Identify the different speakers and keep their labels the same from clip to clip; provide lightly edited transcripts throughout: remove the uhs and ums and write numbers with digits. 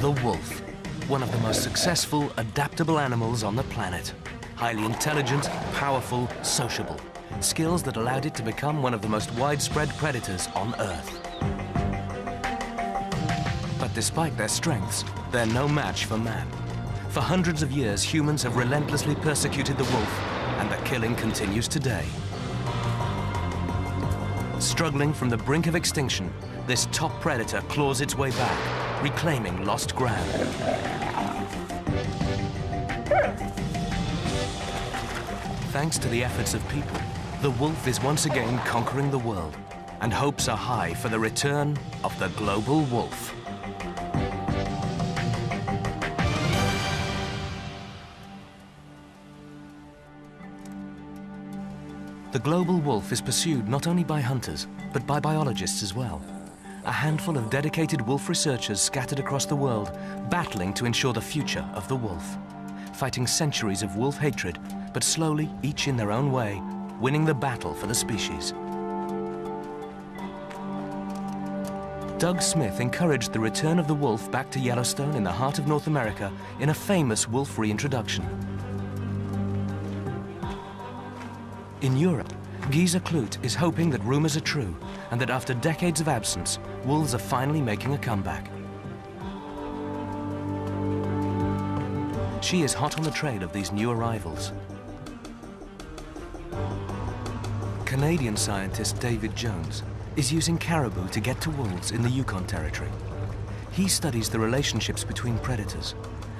Speaker 1: the wolf, one of the most successful, adaptable animals on the planet. Highly intelligent, powerful, sociable. Skills that allowed it to become one of the most widespread predators on Earth. But despite their strengths, they're no match for man. For hundreds of years, humans have relentlessly persecuted the wolf, and the killing continues today. Struggling from the brink of extinction, this top predator claws its way back, reclaiming lost ground. Thanks to the efforts of people, the wolf is once again conquering the world, and hopes are high for the return of the global wolf. The global wolf is pursued not only by hunters, but by biologists as well. A handful of dedicated wolf researchers scattered across the world, battling to ensure the future of the wolf. Fighting centuries of wolf hatred, but slowly, each in their own way, winning the battle for the species. Doug Smith encouraged the return of the wolf back to Yellowstone in the heart of North America in a famous wolf reintroduction. In Europe, Geza Kloot is hoping that rumors are true and that after decades of absence, wolves are finally making a comeback. She is hot on the trail of these new arrivals. Canadian scientist David Jones is using caribou to get to wolves in the Yukon Territory. He studies the relationships between predators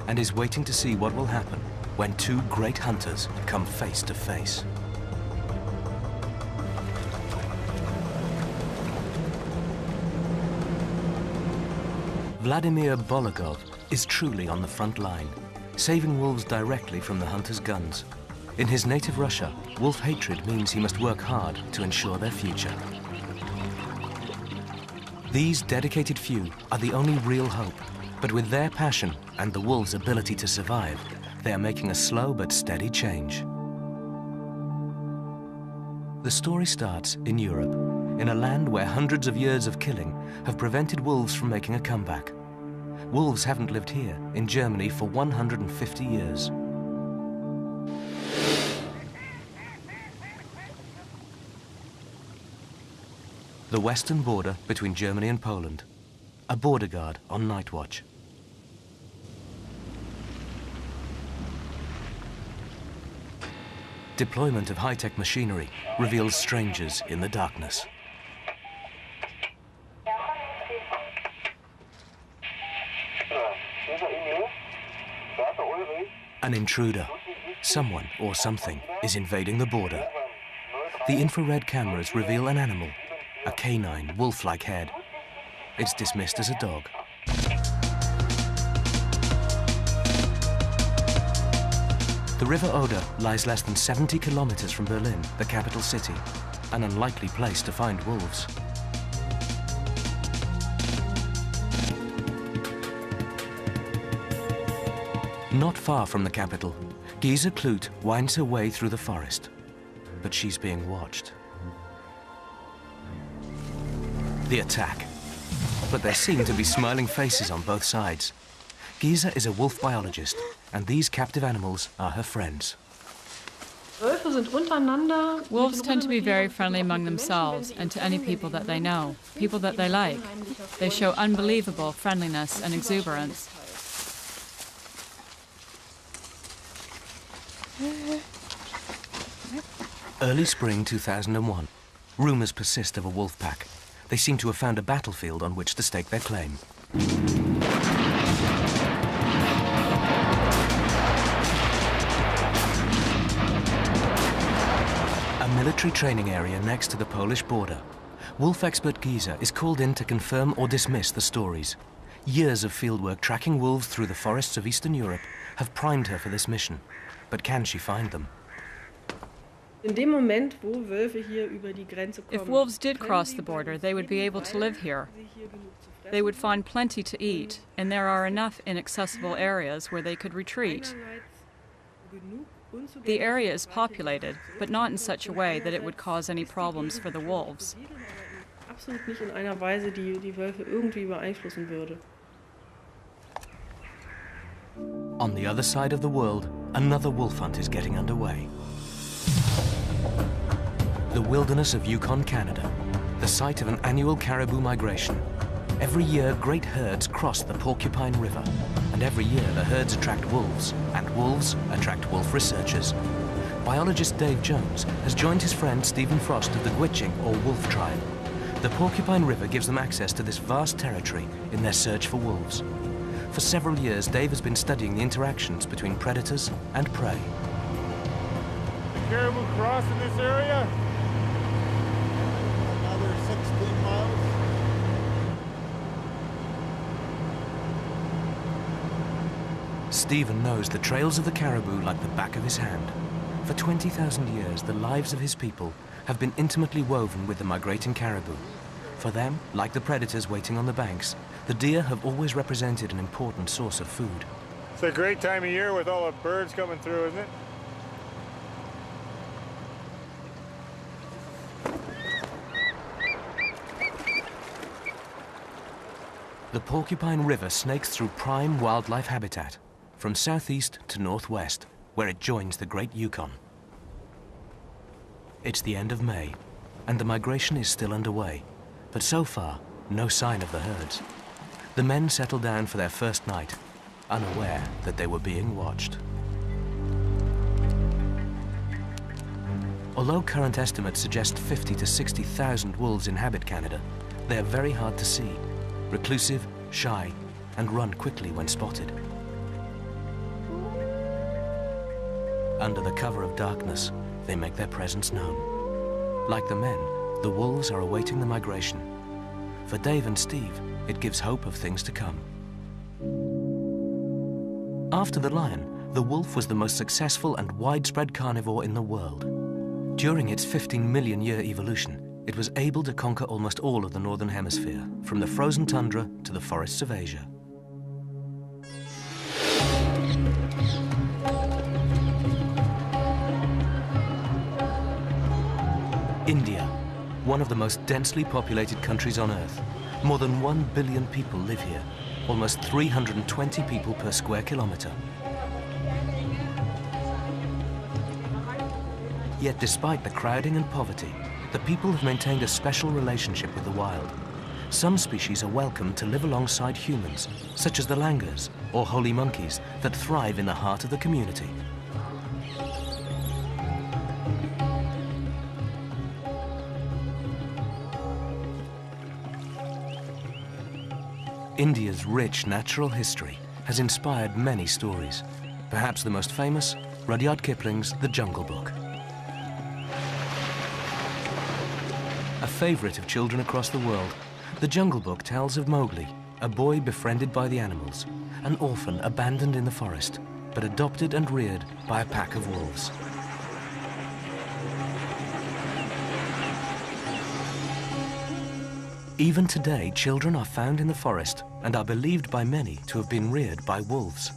Speaker 1: and is waiting to see what will happen when two great hunters come face to face. Vladimir Bologov is truly on the front line, saving wolves directly from the hunters' guns. In his native Russia, wolf hatred means he must work hard to ensure their future. These dedicated few are the only real hope, but with their passion and the wolves' ability to survive, they are making a slow but steady change. The story starts in Europe, in a land where hundreds of years of killing have prevented wolves from making a comeback. Wolves haven't lived here, in Germany, for 150 years. The western border between Germany and Poland. A border guard on night watch. Deployment of high-tech machinery reveals strangers in the darkness. An intruder. Someone or something is invading the border. The infrared cameras reveal an animal, a canine, wolf-like head. It's dismissed as a dog. The River Oder lies less than 70 kilometers from Berlin, the capital city, an unlikely place to find wolves. Not far from the capital, Geza Kloot winds her way through the forest, but she's being watched. The attack. But there seem to be smiling faces on both sides. Geza is a wolf biologist, and these captive animals are her friends.
Speaker 2: Wolves tend to be very friendly among themselves and to any people that they know, people that they like. They show unbelievable friendliness and exuberance.
Speaker 1: Early spring 2001. Rumors persist of a wolf pack. They seem to have found a battlefield on which to stake their claim. A military training area next to the Polish border. Wolf expert Geza is called in to confirm or dismiss the stories. Years of fieldwork tracking wolves through the forests of Eastern Europe have primed her for this mission. But can she find them?
Speaker 2: If wolves did cross the border, they would be able to live here. They would find plenty to eat, and there are enough inaccessible areas where they could retreat. The area is populated, but not in such a way that it would cause any problems for the wolves.
Speaker 1: On the other side of the world, another wolf hunt is getting underway. The wilderness of Yukon, Canada, the site of an annual caribou migration. Every year, great herds cross the Porcupine River, and every year the herds attract wolves, and wolves attract wolf researchers. Biologist Dave Jones has joined his friend Stephen Frost of the Gwich'in, or wolf tribe. The Porcupine River gives them access to this vast territory in their search for wolves. For several years, Dave has been studying the interactions between predators and prey.
Speaker 3: The caribou cross in this area? Another 16 miles.
Speaker 1: Stephen knows the trails of the caribou like the back of his hand. For 20,000 years, the lives of his people have been intimately woven with the migrating caribou. For them, like the predators waiting on the banks, the deer have always represented an important source of food.
Speaker 3: It's a great time of year with all the birds coming through, isn't it?
Speaker 1: The Porcupine River snakes through prime wildlife habitat, from southeast to northwest, where it joins the Great Yukon. It's the end of May, and the migration is still underway, but so far, no sign of the herds. The men settle down for their first night, unaware that they were being watched. Although current estimates suggest 50 to 60,000 wolves inhabit Canada, they are very hard to see, reclusive, shy, and run quickly when spotted. Under the cover of darkness, they make their presence known. Like the men, the wolves are awaiting the migration. For Dave and Steve, it gives hope of things to come. After the lion, the wolf was the most successful and widespread carnivore in the world. During its 15 million year evolution, it was able to conquer almost all of the northern hemisphere, from the frozen tundra to the forests of Asia. India, one of the most densely populated countries on Earth. More than 1 billion people live here, almost 320 people per square kilometre. Yet despite the crowding and poverty, the people have maintained a special relationship with the wild. Some species are welcome to live alongside humans, such as the langurs, or holy monkeys, that thrive in the heart of the community. India's rich natural history has inspired many stories. Perhaps the most famous, Rudyard Kipling's The Jungle Book. A favorite of children across the world, The Jungle Book tells of Mowgli, a boy befriended by the animals, an orphan abandoned in the forest, but adopted and reared by a pack of wolves. Even today, children are found in the forest and are believed by many to have been reared by wolves.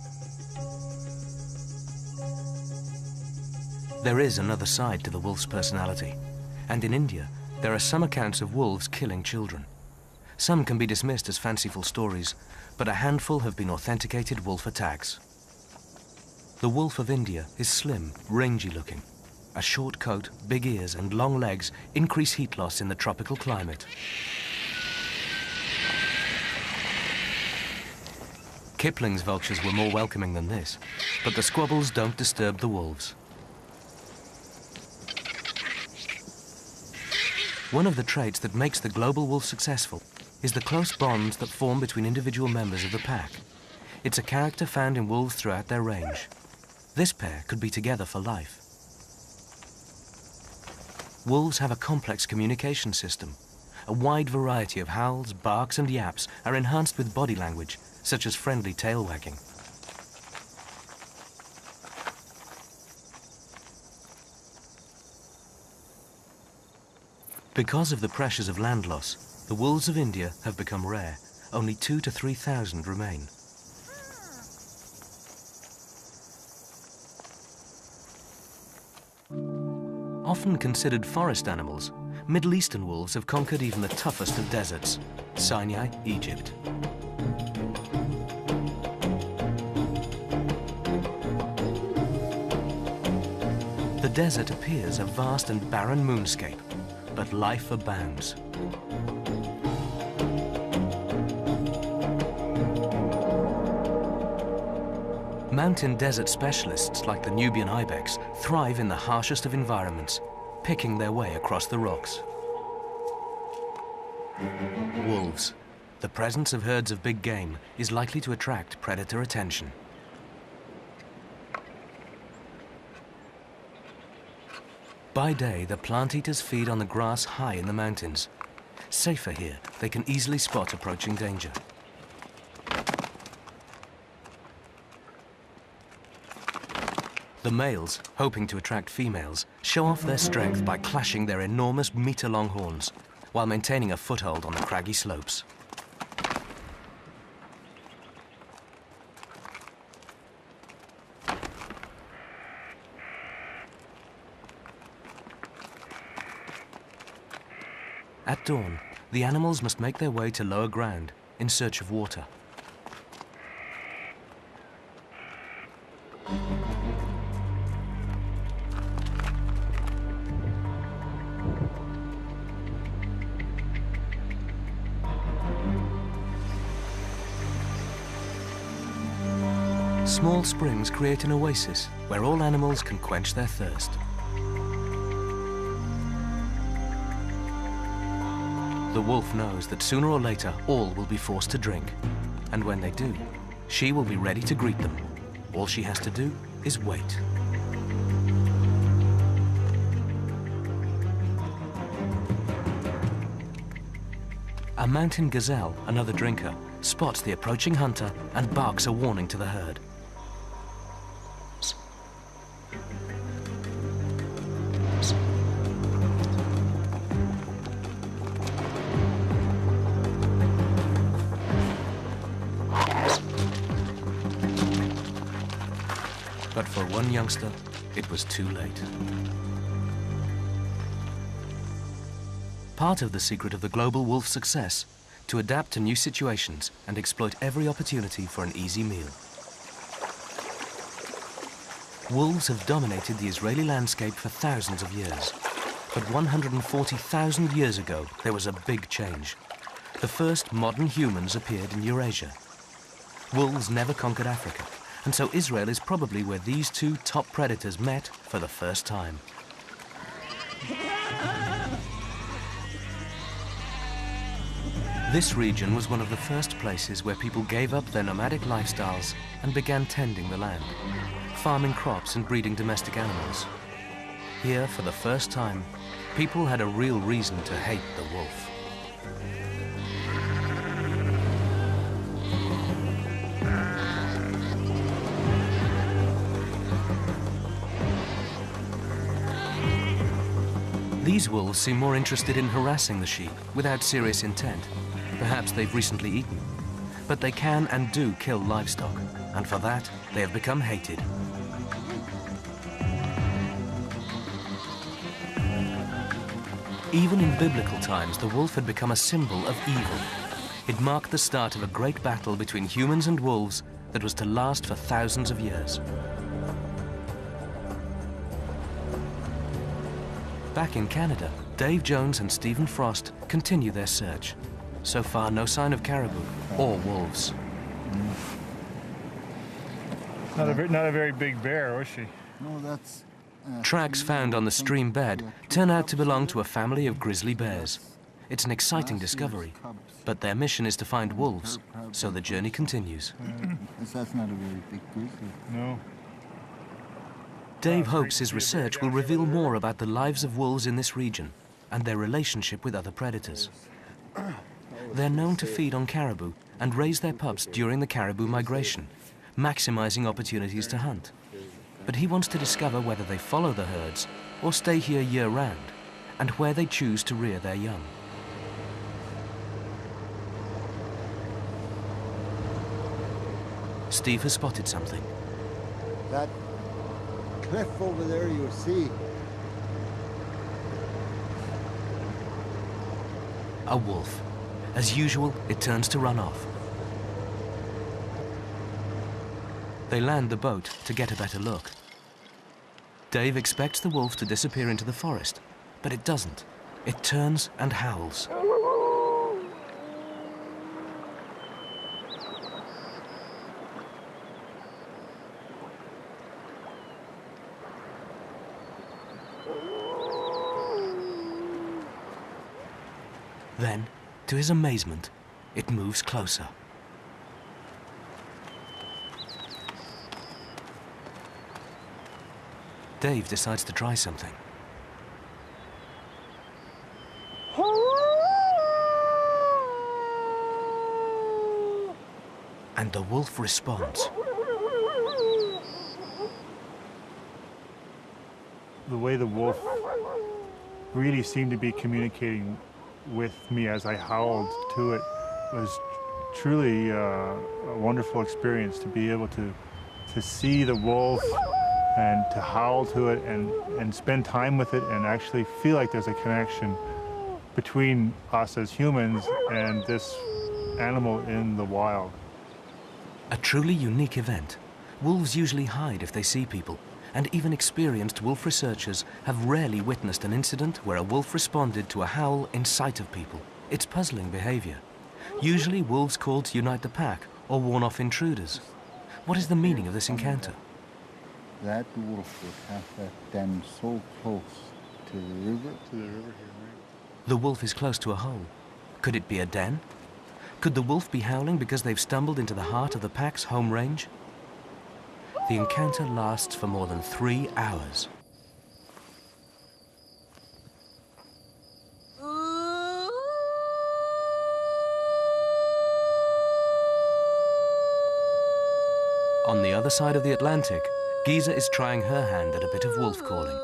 Speaker 1: There is another side to the wolf's personality, and in India, there are some accounts of wolves killing children. Some can be dismissed as fanciful stories, but a handful have been authenticated wolf attacks. The wolf of India is slim, rangy looking. A short coat, big ears, and long legs increase heat loss in the tropical climate. Kipling's vultures were more welcoming than this, but the squabbles don't disturb the wolves. One of the traits that makes the global wolf successful is the close bonds that form between individual members of the pack. It's a character found in wolves throughout their range. This pair could be together for life. Wolves have a complex communication system. A wide variety of howls, barks, and yaps are enhanced with body language, such as friendly tail wagging. Because of the pressures of land loss, the wolves of India have become rare. Only 2,000 to 3,000 remain. Often considered forest animals, Middle Eastern wolves have conquered even the toughest of deserts, Sinai, Egypt. desert appears a vast and barren moonscape, but life abounds. Mountain desert specialists like the Nubian ibex thrive in the harshest of environments, picking their way across the rocks. Wolves. The presence of herds of big game is likely to attract predator attention. By day, the plant eaters feed on the grass high in the mountains. Safer here, they can easily spot approaching danger. The males, hoping to attract females, show off their strength by clashing their enormous meter-long horns while maintaining a foothold on the craggy slopes. At dawn, the animals must make their way to lower ground in search of water. Small springs create an oasis where all animals can quench their thirst. The wolf knows that sooner or later all will be forced to drink, and when they do, she will be ready to greet them. All she has to do is wait. A mountain gazelle, another drinker, spots the approaching hunter and barks a warning to the herd. But for one youngster, it was too late. Part of the secret of the global wolf's success, to adapt to new situations and exploit every opportunity for an easy meal. Wolves have dominated the Israeli landscape for thousands of years. But 140,000 years ago, there was a big change. The first modern humans appeared in Eurasia. Wolves never conquered Africa, and so Israel is probably where these two top predators met for the first time. This region was one of the first places where people gave up their nomadic lifestyles and began tending the land, farming crops and breeding domestic animals. Here, for the first time, people had a real reason to hate the wolf. These wolves seem more interested in harassing the sheep without serious intent. Perhaps they've recently eaten. But they can and do kill livestock, and for that, they have become hated. Even in biblical times, the wolf had become a symbol of evil. It marked the start of a great battle between humans and wolves that was to last for thousands of years. Back in Canada, Dave Jones and Stephen Frost continue their search. So far, no sign of caribou or wolves.
Speaker 3: Not a very big bear, was she?
Speaker 4: No, that's...
Speaker 1: Tracks found on the stream bed turn out to belong to a family of grizzly bears. It's an exciting discovery, but their mission is to find wolves, so the journey continues.
Speaker 4: That's not a very big grizzly.
Speaker 3: No.
Speaker 1: Dave hopes his research will reveal more about the lives of wolves in this region and their relationship with other predators. They're known to feed on caribou and raise their pups during the caribou migration, maximizing opportunities to hunt. But he wants to discover whether they follow the herds or stay here year-round, and where they choose to rear their young. Steve has spotted something.
Speaker 4: That cliff over there you see.
Speaker 1: A wolf. As usual, it turns to run off. They land the boat to get a better look. Dave expects the wolf to disappear into the forest, but it doesn't. It turns and howls. Then, to his amazement, it moves closer. Dave decides to try something. And the wolf responds.
Speaker 3: The way the wolf really seemed to be communicating with me as I howled to it was truly a wonderful experience, to be able to see the wolf and to howl to it and spend time with it and actually feel like there's a connection between us as humans and this animal in the wild.
Speaker 1: A truly unique event. Wolves usually hide if they see people, and even experienced wolf researchers have rarely witnessed an incident where a wolf responded to a howl in sight of people. It's puzzling behavior. Usually wolves call to unite the pack or warn off intruders. What is the meaning of this encounter?
Speaker 4: That wolf would have that den so close to the river.
Speaker 1: The wolf is close to a hole. Could it be a den? Could the wolf be howling because they've stumbled into the heart of the pack's home range? The encounter lasts for more than 3 hours. On the other side of the Atlantic, Giza is trying her hand at a bit of wolf calling,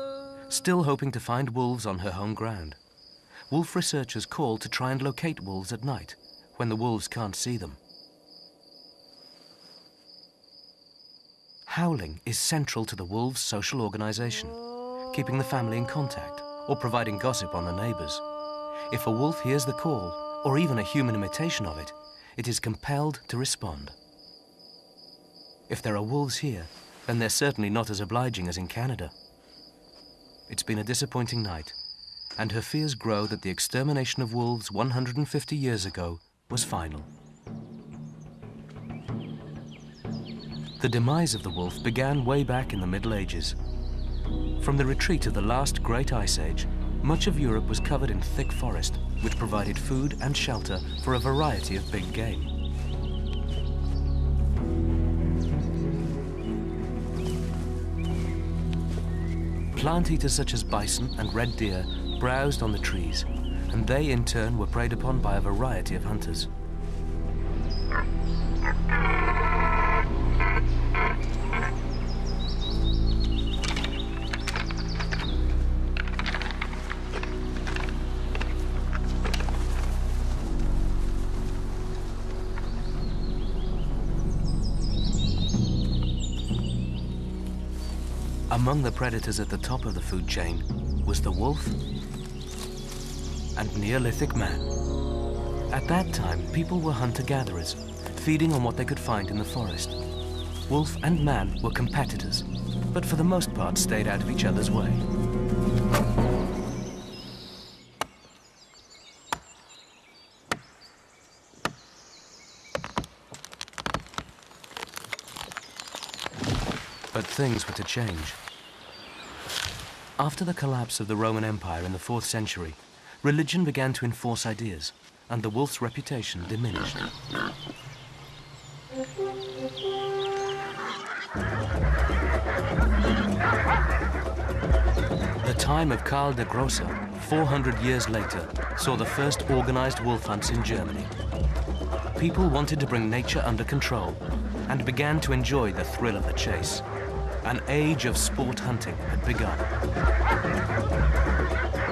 Speaker 1: still hoping to find wolves on her home ground. Wolf researchers call to try and locate wolves at night, when the wolves can't see them. Howling is central to the wolves' social organization, keeping the family in contact or providing gossip on the neighbors. If a wolf hears the call, or even a human imitation of it, it is compelled to respond. If there are wolves here, then they're certainly not as obliging as in Canada. It's been a disappointing night, and her fears grow that the extermination of wolves 150 years ago was final. The demise of the wolf began way back in the Middle Ages. From the retreat of the last great ice age, much of Europe was covered in thick forest, which provided food and shelter for a variety of big game. Plant eaters such as bison and red deer browsed on the trees, and they in turn were preyed upon by a variety of hunters. Among the predators at the top of the food chain was the wolf and Neolithic man. At that time, people were hunter-gatherers, feeding on what they could find in the forest. Wolf and man were competitors, but for the most part stayed out of each other's way. But things were to change. After the collapse of the Roman Empire in the 4th century, religion began to enforce ideas, and the wolf's reputation diminished. The time of Karl der Grosse, 400 years later, saw the first organized wolf hunts in Germany. People wanted to bring nature under control and began to enjoy the thrill of the chase. An age of sport hunting had begun.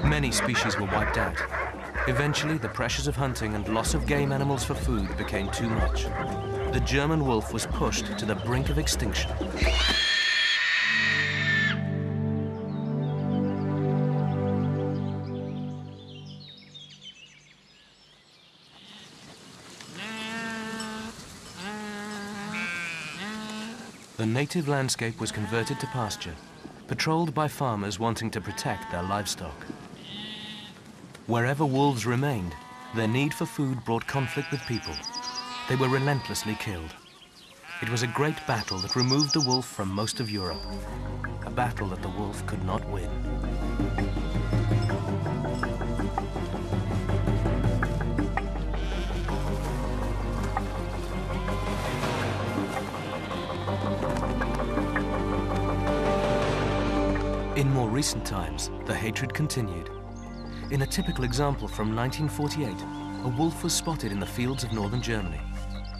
Speaker 1: Many species were wiped out. Eventually, the pressures of hunting and loss of game animals for food became too much. The German wolf was pushed to the brink of extinction. The native landscape was converted to pasture, patrolled by farmers wanting to protect their livestock. Wherever wolves remained, their need for food brought conflict with people. They were relentlessly killed. It was a great battle that removed the wolf from most of Europe, a battle that the wolf could not win. In more recent times, the hatred continued. In a typical example from 1948, a wolf was spotted in the fields of northern Germany,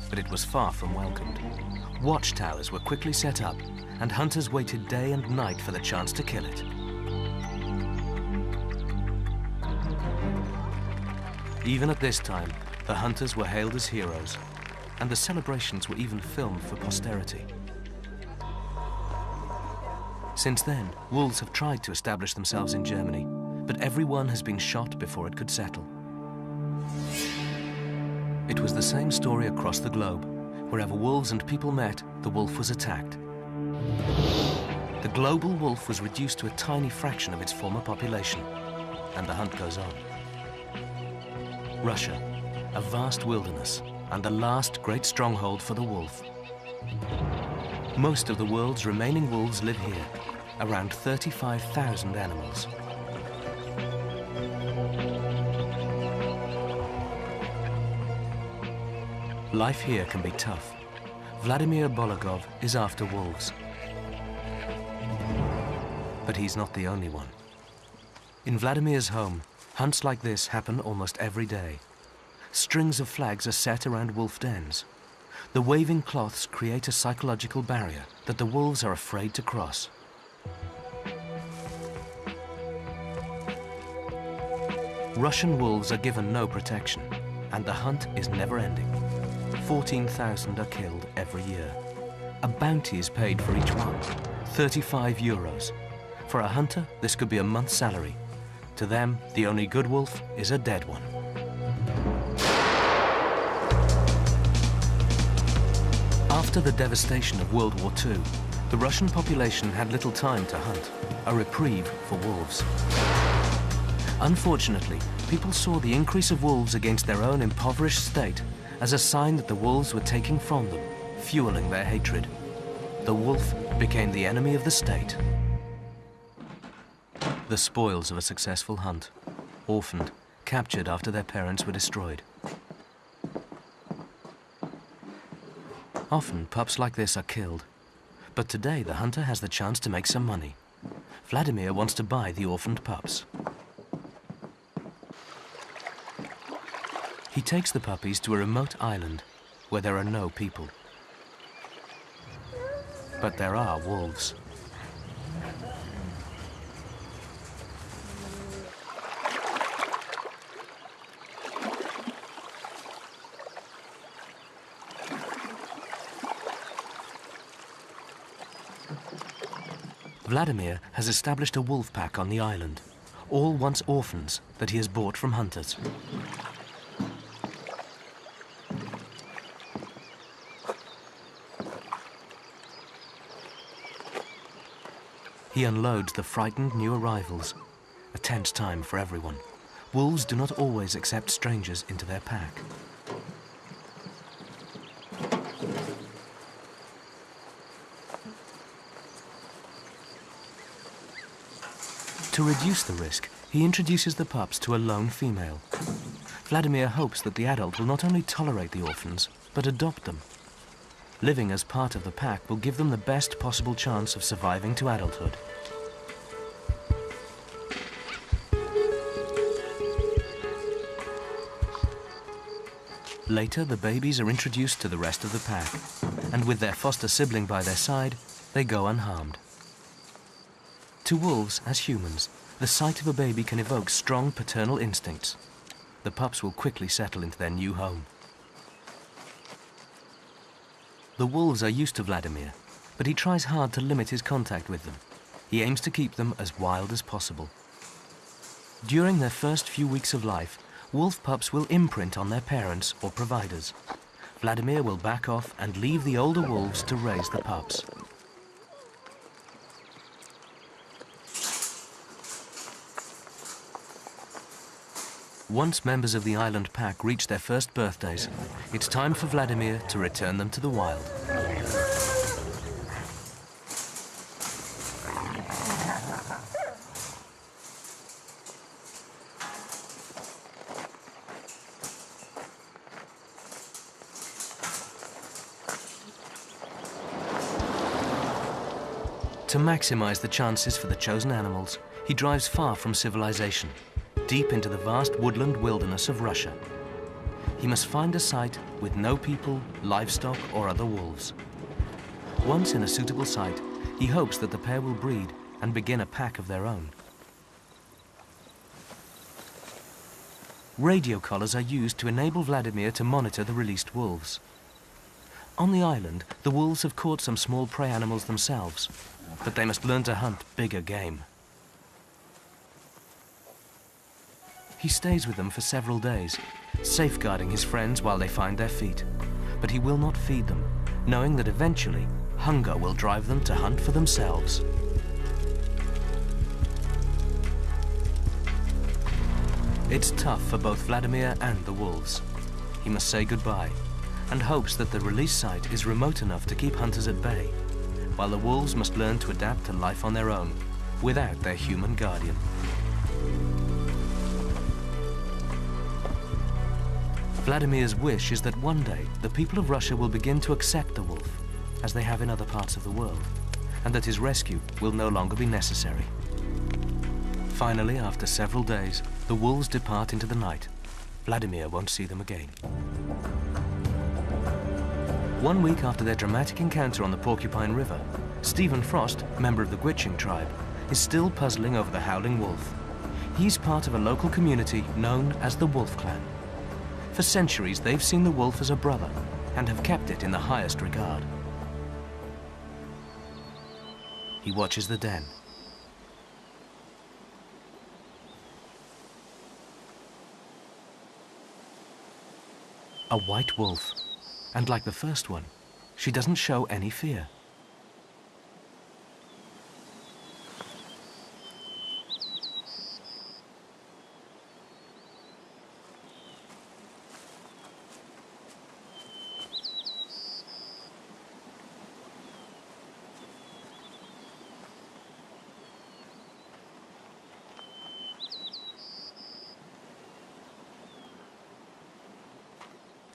Speaker 1: but it was far from welcomed. Watchtowers were quickly set up, and hunters waited day and night for the chance to kill it. Even at this time, the hunters were hailed as heroes, and the celebrations were even filmed for posterity. Since then, wolves have tried to establish themselves in Germany, but every one has been shot before it could settle. It was the same story across the globe. Wherever wolves and people met, the wolf was attacked. The global wolf was reduced to a tiny fraction of its former population, and the hunt goes on. Russia, a vast wilderness, and the last great stronghold for the wolf. Most of the world's remaining wolves live here, around 35,000 animals. Life here can be tough. Vladimir Bologov is after wolves. But he's not the only one. In Vladimir's home, hunts like this happen almost every day. Strings of flags are set around wolf dens. The waving cloths create a psychological barrier that the wolves are afraid to cross. Russian wolves are given no protection, and the hunt is never-ending. 14,000 are killed every year. A bounty is paid for each one, 35 euros. For a hunter, this could be a month's salary. To them, the only good wolf is a dead one. After the devastation of World War II, the Russian population had little time to hunt, a reprieve for wolves. Unfortunately, people saw the increase of wolves against their own impoverished state as a sign that the wolves were taking from them, fueling their hatred. The wolf became the enemy of the state. The spoils of a successful hunt, orphaned, captured after their parents were destroyed. Often, pups like this are killed. But today, the hunter has the chance to make some money. Vladimir wants to buy the orphaned pups. He takes the puppies to a remote island where there are no people. But there are wolves. Vladimir has established a wolf pack on the island, all once orphans that he has bought from hunters. He unloads the frightened new arrivals. A tense time for everyone. Wolves do not always accept strangers into their pack. To reduce the risk, he introduces the pups to a lone female. Vladimir hopes that the adult will not only tolerate the orphans, but adopt them. Living as part of the pack will give them the best possible chance of surviving to adulthood. Later, the babies are introduced to the rest of the pack, and with their foster sibling by their side, they go unharmed. To wolves, as humans, the sight of a baby can evoke strong paternal instincts. The pups will quickly settle into their new home. The wolves are used to Vladimir, but he tries hard to limit his contact with them. He aims to keep them as wild as possible. During their first few weeks of life, wolf pups will imprint on their parents or providers. Vladimir will back off and leave the older wolves to raise the pups. Once members of the island pack reach their first birthdays, it's time for Vladimir to return them to the wild. To maximize the chances for the chosen animals, he drives far from civilization, deep into the vast woodland wilderness of Russia. He must find a site with no people, livestock, or other wolves. Once in a suitable site, he hopes that the pair will breed and begin a pack of their own. Radio collars are used to enable Vladimir to monitor the released wolves. On the island, the wolves have caught some small prey animals themselves, but they must learn to hunt bigger game. He stays with them for several days, safeguarding his friends while they find their feet. But he will not feed them, knowing that eventually hunger will drive them to hunt for themselves. It's tough for both Vladimir and the wolves. He must say goodbye, and hopes that the release site is remote enough to keep hunters at bay, while the wolves must learn to adapt to life on their own, without their human guardian. Vladimir's wish is that one day the people of Russia will begin to accept the wolf, as they have in other parts of the world, and that his rescue will no longer be necessary. Finally, after several days, the wolves depart into the night. Vladimir won't see them again. 1 week after their dramatic encounter on the Porcupine River, Stephen Frost, member of the Gwich'in tribe, is still puzzling over the howling wolf. He's part of a local community known as the Wolf Clan. For centuries, they've seen the wolf as a brother and have kept it in the highest regard. He watches the den. A white wolf. And like the first one, she doesn't show any fear.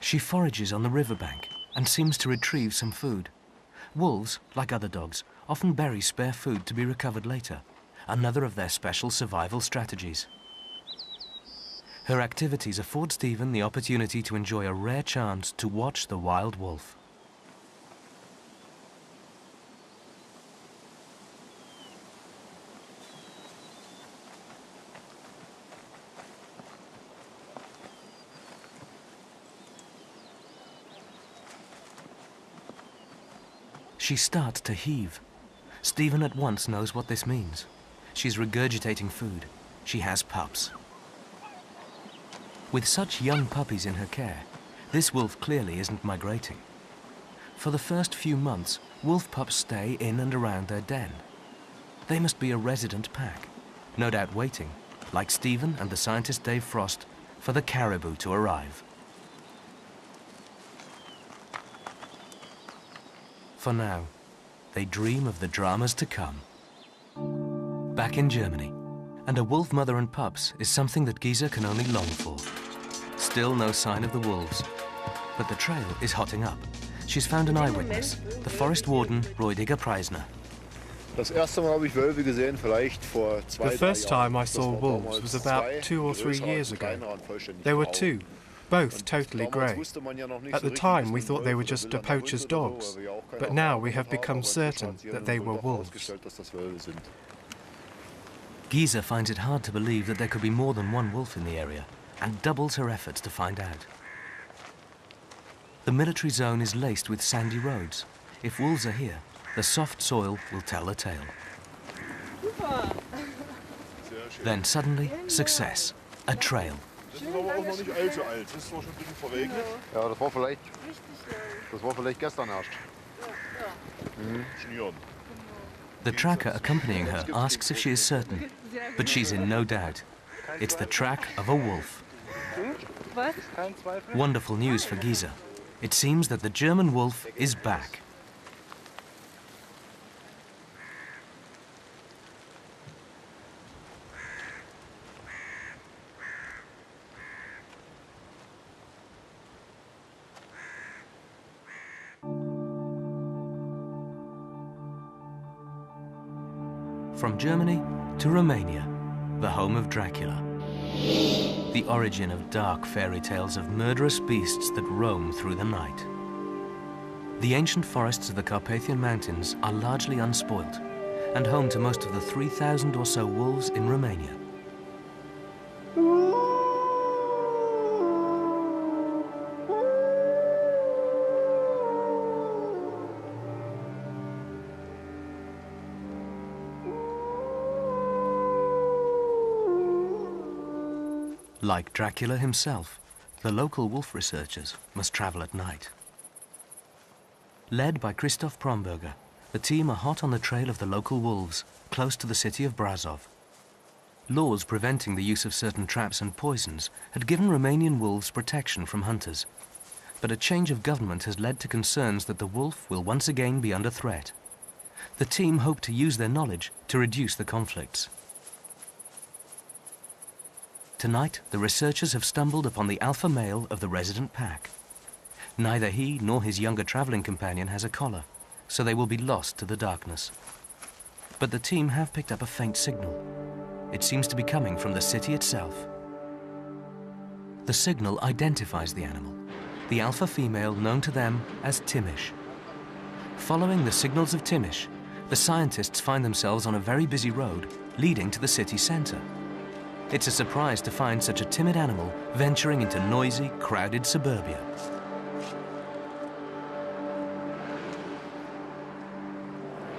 Speaker 1: She forages on the riverbank and seems to retrieve some food. Wolves, like other dogs, often bury spare food to be recovered later, another of their special survival strategies. Her activities afford Stephen the opportunity to enjoy a rare chance to watch the wild wolf. She starts to heave. Stephen at once knows what this means. She's regurgitating food. She has pups. With such young puppies in her care, this wolf clearly isn't migrating. For the first few months, wolf pups stay in and around their den. They must be a resident pack, no doubt waiting, like Stephen and the scientist Dave Frost, for the caribou to arrive. For now, they dream of the dramas to come. Back in Germany, and a wolf mother and pups is something that Giza can only long for. Still no sign of the wolves, but the trail is hotting up. She's found an eyewitness, the forest warden Rüdiger Preisner.
Speaker 5: The
Speaker 6: first time I saw wolves was about 2 or 3 years ago. There were 2. Both totally grey. At the time we thought they were just a poacher's dogs, but now we have become certain that they were wolves.
Speaker 1: Giza finds it hard to believe that there could be more than one wolf in the area, and doubles her efforts to find out. The military zone is laced with sandy roads. If wolves are here, the soft soil will tell the tale. Then suddenly, success. A trail.
Speaker 5: Das war vielleicht gestern erst.
Speaker 1: The tracker accompanying her asks if she is certain, but she's in no doubt. It's the track of a wolf. Wonderful news for Giza. It seems that the German wolf is back. From Germany to Romania, the home of Dracula. The origin of dark fairy tales of murderous beasts that roam through the night. The ancient forests of the Carpathian Mountains are largely unspoilt and home to most of the 3,000 or so wolves in Romania. Like Dracula himself, the local wolf researchers must travel at night. Led by Christoph Promberger, the team are hot on the trail of the local wolves, close to the city of Brasov. Laws preventing the use of certain traps and poisons had given Romanian wolves protection from hunters. But a change of government has led to concerns that the wolf will once again be under threat. The team hope to use their knowledge to reduce the conflicts. Tonight, the researchers have stumbled upon the alpha male of the resident pack. Neither he nor his younger traveling companion has a collar, so they will be lost to the darkness. But the team have picked up a faint signal. It seems to be coming from the city itself. The signal identifies the animal, the alpha female known to them as Timish. Following the signals of Timish, the scientists find themselves on a very busy road leading to the city center. It's a surprise to find such a timid animal venturing into noisy, crowded suburbia.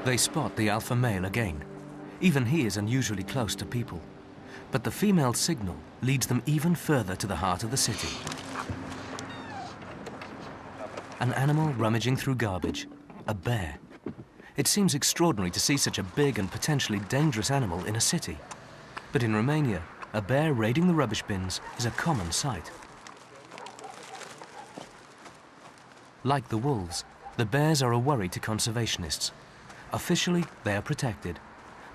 Speaker 1: They spot the alpha male again. Even he is unusually close to people. But the female's signal leads them even further to the heart of the city. An animal rummaging through garbage, a bear. It seems extraordinary to see such a big and potentially dangerous animal in a city. But in Romania, a bear raiding the rubbish bins is a common sight. Like the wolves, the bears are a worry to conservationists. Officially, they are protected,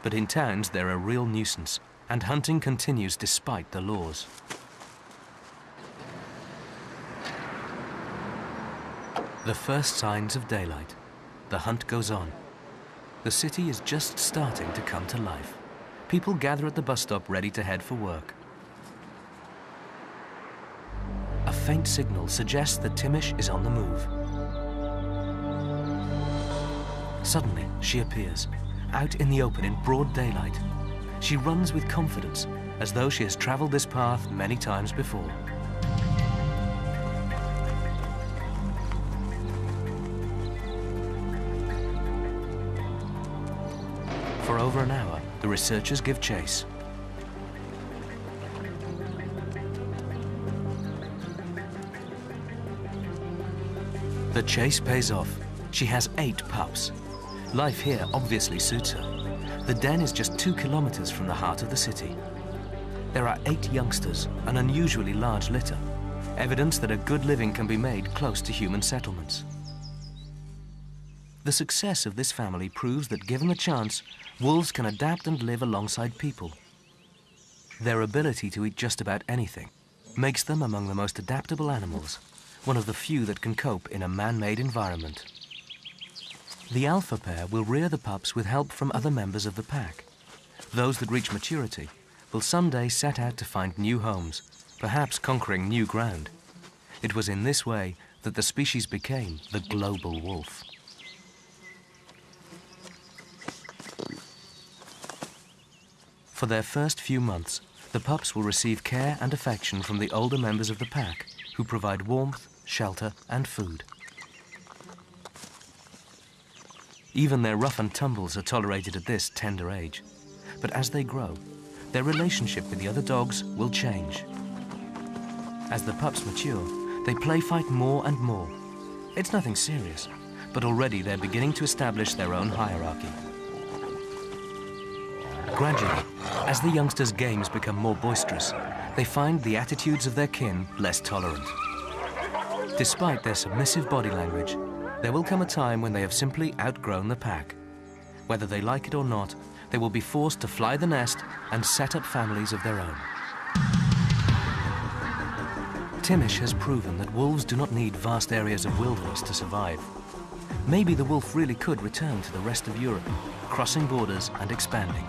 Speaker 1: but in towns they're a real nuisance, and hunting continues despite the laws. The first signs of daylight. The hunt goes on. The city is just starting to come to life. People gather at the bus stop ready to head for work. A faint signal suggests that Timish is on the move. Suddenly, she appears, out in the open in broad daylight. She runs with confidence, as though she has traveled this path many times before. For over an hour, the researchers give chase. The chase pays off. She has 8 pups. Life here obviously suits her. The den is just 2 kilometers from the heart of the city. There are 8 youngsters, an unusually large litter, evidence that a good living can be made close to human settlements. The success of this family proves that given the chance, wolves can adapt and live alongside people. Their ability to eat just about anything makes them among the most adaptable animals, one of the few that can cope in a man-made environment. The alpha pair will rear the pups with help from other members of the pack. Those that reach maturity will someday set out to find new homes, perhaps conquering new ground. It was in this way that the species became the global wolf. For their first few months, the pups will receive care and affection from the older members of the pack, who provide warmth, shelter, and food. Even their rough and tumbles are tolerated at this tender age. But as they grow, their relationship with the other dogs will change. As the pups mature, they play fight more and more. It's nothing serious, but already they're beginning to establish their own hierarchy. Gradually, as the youngsters' games become more boisterous, they find the attitudes of their kin less tolerant. Despite their submissive body language, there will come a time when they have simply outgrown the pack. Whether they like it or not, they will be forced to fly the nest and set up families of their own. Timish has proven that wolves do not need vast areas of wilderness to survive. Maybe the wolf really could return to the rest of Europe, crossing borders and expanding.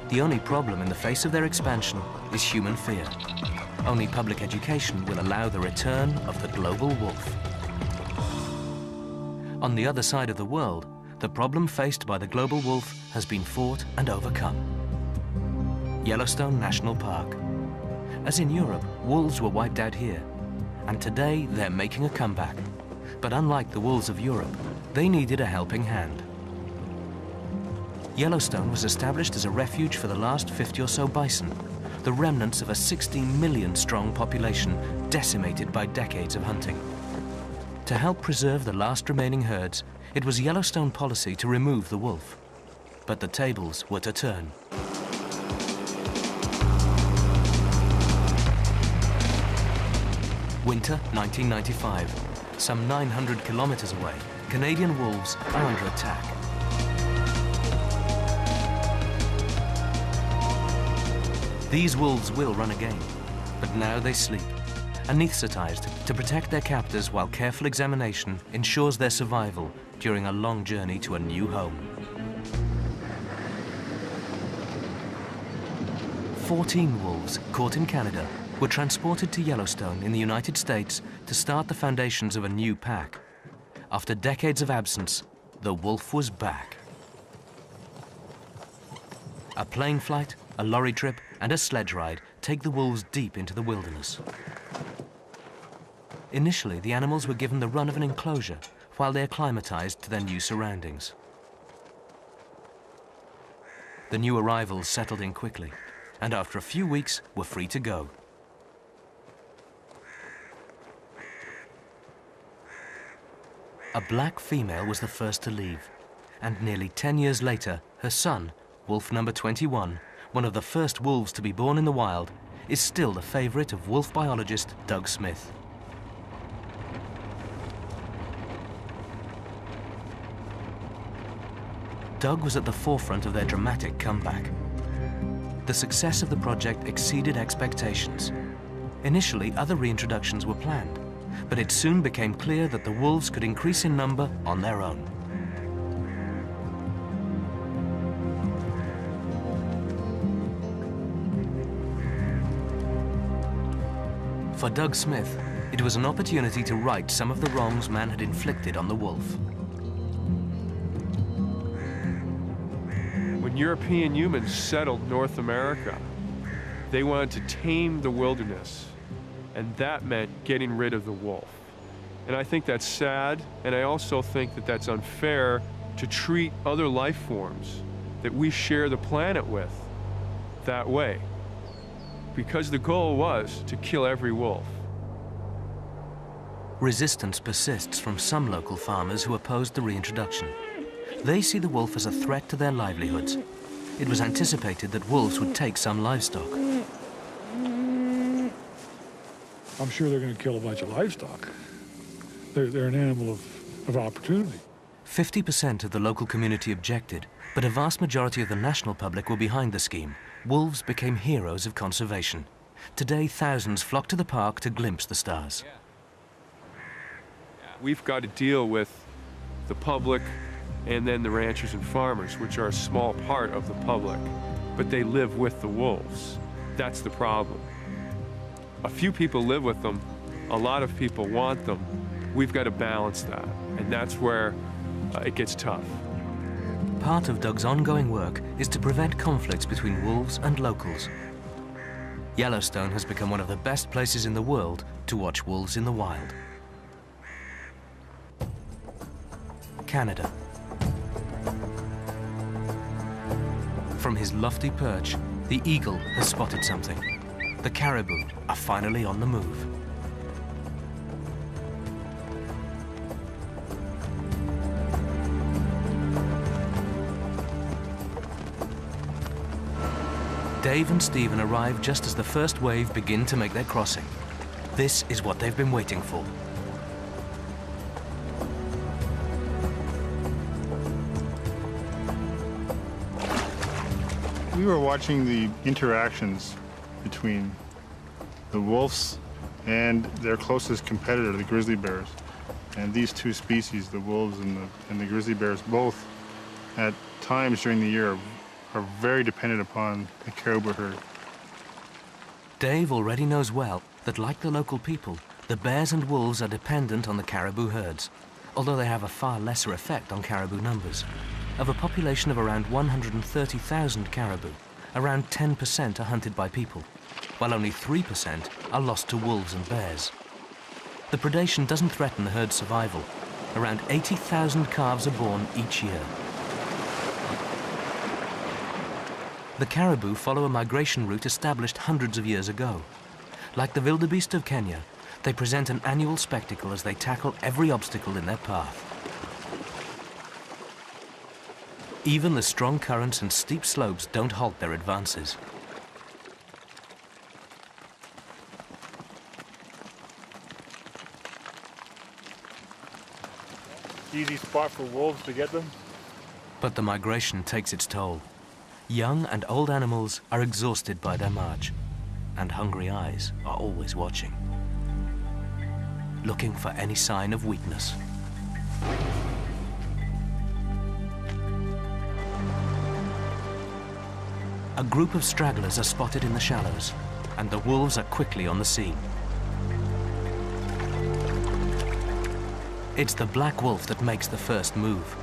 Speaker 1: The only problem in the face of their expansion is human fear. Only public education will allow the return of the global wolf. On the other side of the world, the problem faced by the global wolf has been fought and overcome. Yellowstone National Park. As in Europe, wolves were wiped out here, and today they're making a comeback. But unlike the wolves of Europe, they needed a helping hand. Yellowstone was established as a refuge for the last 50 or so bison, the remnants of a 16 million strong population decimated by decades of hunting. To help preserve the last remaining herds, it was Yellowstone policy to remove the wolf. But the tables were to turn. Winter 1995. Some 900 kilometers away, Canadian wolves are under attack. These wolves will run again, but now they sleep, anesthetized to protect their captors while careful examination ensures their survival during a long journey to a new home. 14 wolves caught in Canada were transported to Yellowstone in the United States to start the foundations of a new pack. After decades of absence, the wolf was back. A plane flight, a lorry trip, and a sledge ride take the wolves deep into the wilderness. Initially, the animals were given the run of an enclosure while they acclimatized to their new surroundings. The new arrivals settled in quickly, and after a few weeks were free to go. A black female was the first to leave, and nearly 10 years later, her son, wolf number 21, one of the first wolves to be born in the wild, is still the favorite of wolf biologist Doug Smith. Doug was at the forefront of their dramatic comeback. The success of the project exceeded expectations. Initially, other reintroductions were planned, but it soon became clear that the wolves could increase in number on their own. For Doug Smith, it was an opportunity to right some of the wrongs man had inflicted on the wolf.
Speaker 7: When European humans settled North America, they wanted to tame the wilderness, and that meant getting rid of the wolf. And I think that's sad, and I also think that that's unfair to treat other life forms that we share the planet with that way, because the goal was to kill every wolf.
Speaker 1: Resistance persists from some local farmers who opposed the reintroduction. They see the wolf as a threat to their livelihoods. It was anticipated that wolves would take some livestock.
Speaker 8: I'm sure they're going to kill a bunch of livestock. They're an animal of opportunity.
Speaker 1: 50% of the local community objected, but a vast majority of the national public were behind the scheme. Wolves became heroes of conservation. Today, thousands flock to the park to glimpse the stars.
Speaker 7: We've got to deal with the public and then the ranchers and farmers, which are a small part of the public, but they live with the wolves. That's the problem. A few people live with them, a lot of people want them. We've got to balance that, and that's where it gets tough.
Speaker 1: Part of Doug's ongoing work is to prevent conflicts between wolves and locals. Yellowstone has become one of the best places in the world to watch wolves in the wild. Canada. From his lofty perch, the eagle has spotted something. The caribou are finally on the move. Dave and Stephen arrive just as the first wave begin to make their crossing. This is what they've been waiting for.
Speaker 3: We were watching the interactions between the wolves and their closest competitor, the grizzly bears. And these two species, the wolves and the grizzly bears, both at times during the year are very dependent upon the caribou herd.
Speaker 1: Dave already knows well that, like the local people, the bears and wolves are dependent on the caribou herds, although they have a far lesser effect on caribou numbers. Of a population of around 130,000 caribou, around 10% are hunted by people, while only 3% are lost to wolves and bears. The predation doesn't threaten the herd's survival. Around 80,000 calves are born each year. The caribou follow a migration route established hundreds of years ago. Like the wildebeest of Kenya, they present an annual spectacle as they tackle every obstacle in their path. Even the strong currents and steep slopes don't halt their advances.
Speaker 3: Easy spot for wolves to get them.
Speaker 1: But the migration takes its toll. Young and old animals are exhausted by their march, and hungry eyes are always watching, looking for any sign of weakness. A group of stragglers are spotted in the shallows, and the wolves are quickly on the scene. It's the black wolf that makes the first move.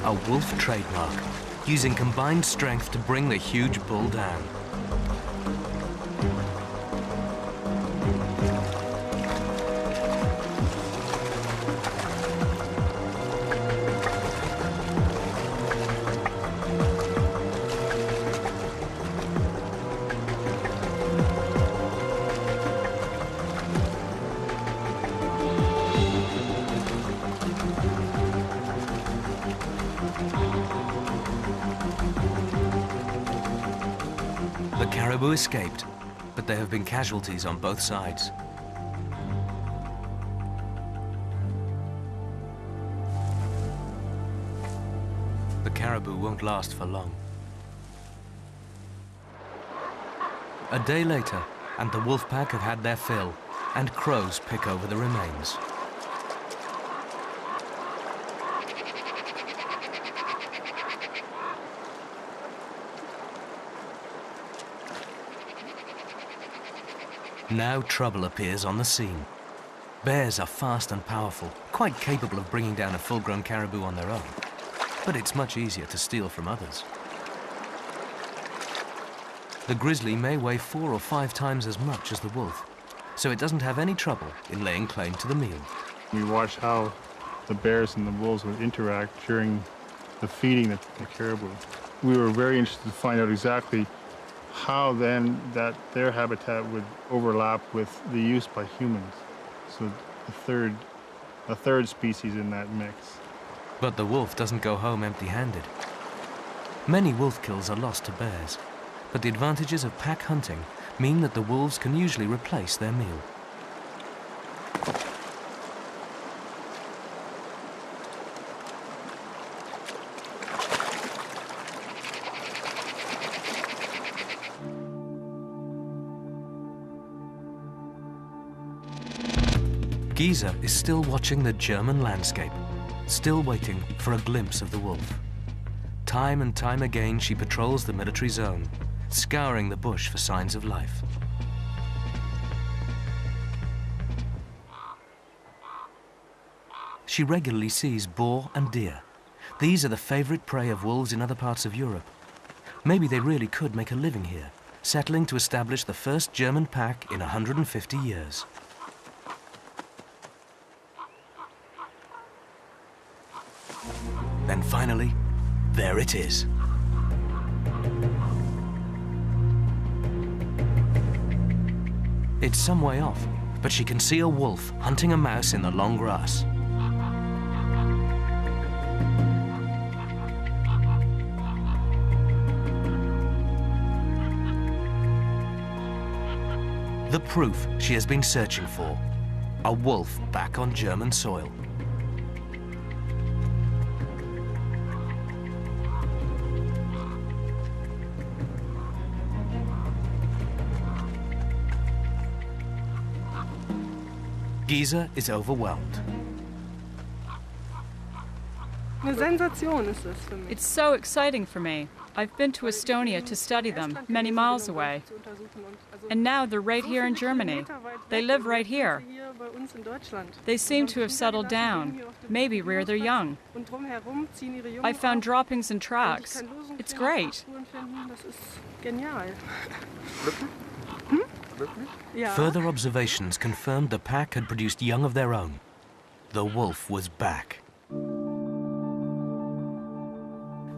Speaker 1: A wolf trademark, using combined strength to bring the huge bull down. The caribou escaped, but there have been casualties on both sides. The caribou won't last for long. A day later, and the wolf pack have had their fill, and crows pick over the remains. Now trouble appears on the scene. Bears are fast and powerful, quite capable of bringing down a full-grown caribou on their own. But it's much easier to steal from others. The grizzly may weigh 4 or 5 times as much as the wolf, so it doesn't have any trouble in laying claim to the meal.
Speaker 3: We watched how the bears and the wolves would interact during the feeding of the caribou. We were very interested to find out exactly how then that their habitat would overlap with the use by humans. So a third species in that mix.
Speaker 1: But the wolf doesn't go home empty-handed. Many wolf kills are lost to bears, but the advantages of pack hunting mean that the wolves can usually replace their meal. Giza is still watching the German landscape, still waiting for a glimpse of the wolf. Time and time again, she patrols the military zone, scouring the bush for signs of life. She regularly sees boar and deer. These are the favorite prey of wolves in other parts of Europe. Maybe they really could make a living here, settling to establish the first German pack in 150 years. Then finally, there it is. It's some way off, but she can see a wolf hunting a mouse in the long grass. The proof she has been searching for. A wolf back on German soil. Gisa is overwhelmed.
Speaker 2: It's so exciting for me. I've been to Estonia to study them, many miles away. And now they're right here in Germany. They live right here. They seem to have settled down, maybe rear their young. I found droppings and tracks. It's great.
Speaker 1: Further observations confirmed the pack had produced young of their own. The wolf was back.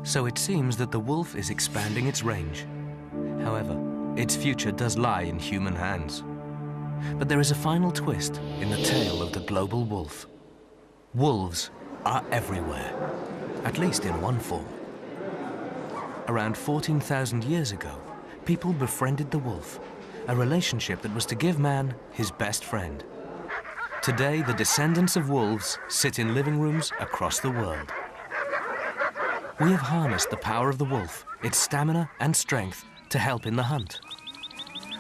Speaker 1: So it seems that the wolf is expanding its range. However, its future does lie in human hands. But there is a final twist in the tale of the global wolf. Wolves are everywhere, at least in one form. Around 14,000 years ago, people befriended the wolf, a relationship that was to give man his best friend. Today, the descendants of wolves sit in living rooms across the world. We have harnessed the power of the wolf, its stamina and strength, to help in the hunt.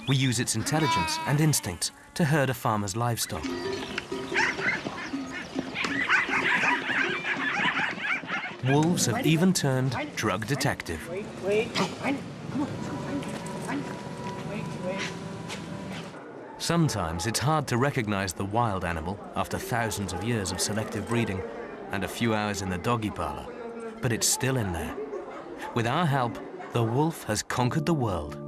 Speaker 1: We use its intelligence and instincts to herd a farmer's livestock. Wolves have even turned drug detective. Sometimes it's hard to recognize the wild animal after thousands of years of selective breeding and a few hours in the doggy parlor, but it's still in there. With our help, the wolf has conquered the world.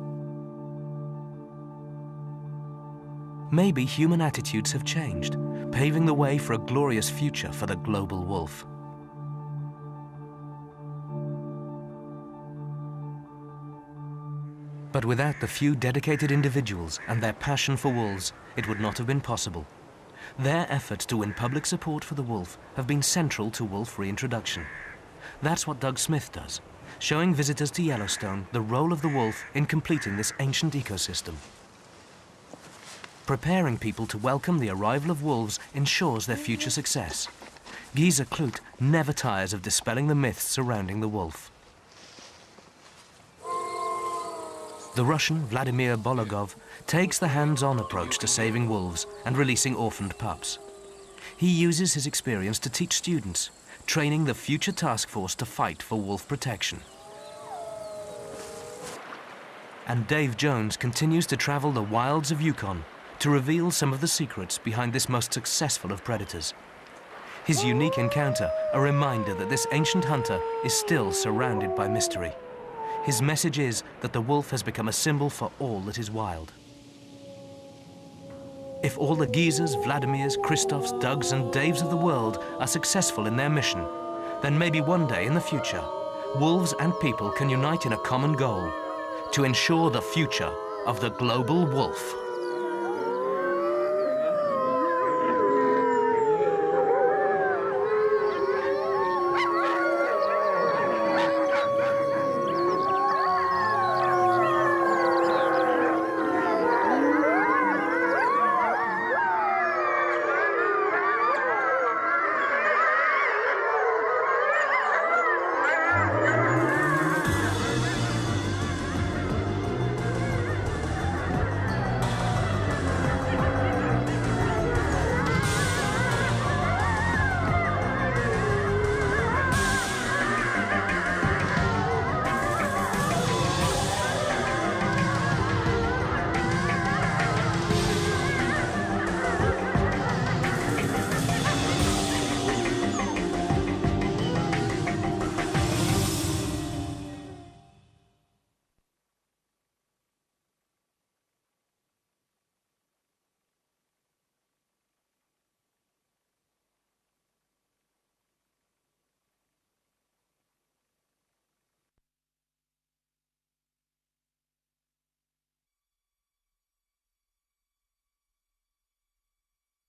Speaker 1: Maybe human attitudes have changed, paving the way for a glorious future for the global wolf. But without the few dedicated individuals and their passion for wolves, it would not have been possible. Their efforts to win public support for the wolf have been central to wolf reintroduction. That's what Doug Smith does, showing visitors to Yellowstone the role of the wolf in completing this ancient ecosystem. Preparing people to welcome the arrival of wolves ensures their future success. Gisa Klut never tires of dispelling the myths surrounding the wolf. The Russian Vladimir Bologov takes the hands-on approach to saving wolves and releasing orphaned pups. He uses his experience to teach students, training the future task force to fight for wolf protection. And Dave Jones continues to travel the wilds of Yukon to reveal some of the secrets behind this most successful of predators. His unique encounter, a reminder that this ancient hunter is still surrounded by mystery. His message is that the wolf has become a symbol for all that is wild. If all the Gisas, Vladimirs, Christophs, Dougs and Daves of the world are successful in their mission, then maybe one day in the future, wolves and people can unite in a common goal: to ensure the future of the global wolf.